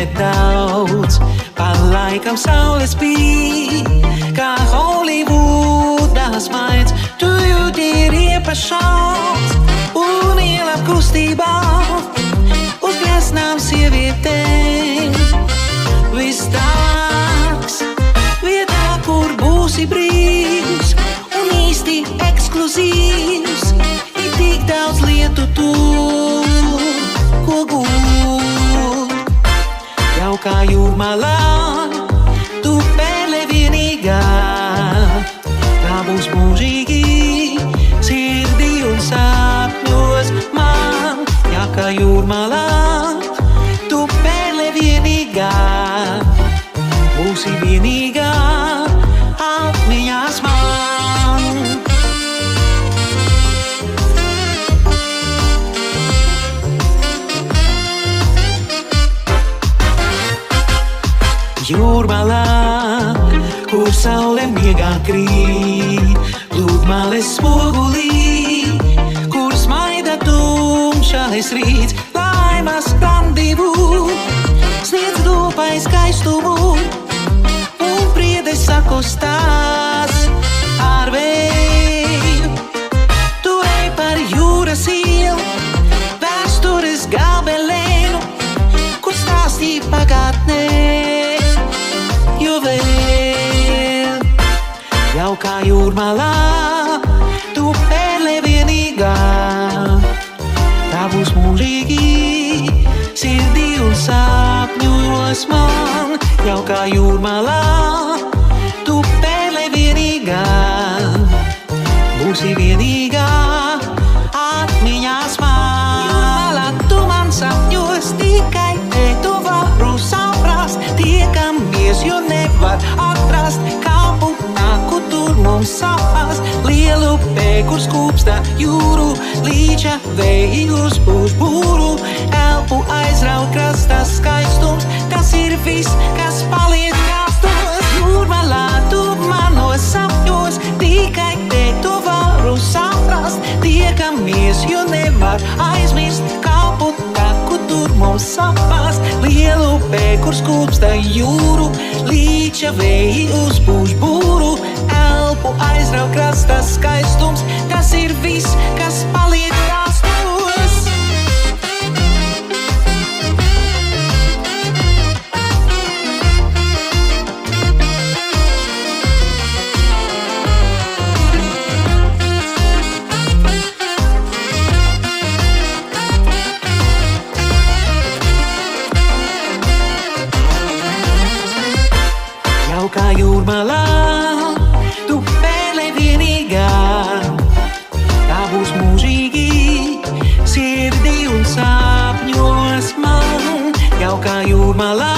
bet daudz. Pa laikam saules spīd, kā Holivudā smaids. Tu jūti riepas šauts un ielap kustībā uz greznām sievietēm. Viss tāks vietā, kur būsi brīvs un īsti ekskluzīvs. Ir tik daudz lietu tur, ko gūt. Jau kā jūrmalā, tu pērle vienīgā. Tā būs mūžīgi sirdī un sapņos man. Jau kā jūrmalā, tu pērle vienīgā. Būsi vienīgā atmiņās man. Jūrmalā, kur saule miegā krīt, pludmales spogulī, kur smaida tumšais rīts, laimas randivu, sniedz dūpai skaistumu un priedes sakostās ar vēju. Tu ej par jūras ielu, vēstures gabelēnu, kur stāstīja pagātnē. Jo vēl, jau kā jūrmalā, tu pērle vienīgā. Tā būs mūžīgi sirdī un sapņos man. Jau kā jūrmalā, tu pērle vienīgā. Būsi vienīgā atmiņās man. Jūrmalā, tu man sapņos, tikai te tu varu saprast. Tiekamies, jo nevar atrast kāpu taku, tur mums sapās. Lielu pēku skūpsta jūru, līča vēji uzpūš būru. Elpu aizraut krasta skaistums, tas ir viss, kas paliek kāstos. Jūrmalā, tu manos sapņos, tikai te tu varu saprast. Tiekamies, jo nevar aizmirst kāpu taku, tur mums sapās. Lielu pēku skūpsta jūru, līča vēji uzpūš būru. Elpu aizraut krasta skaistums, tas ir viss, kas paliek kāstos. Jau kā jūrmalā, tu pērle vienīgā. Tā būs mūžīgi sirdī un sapņos man. Jau kā jūrmalā,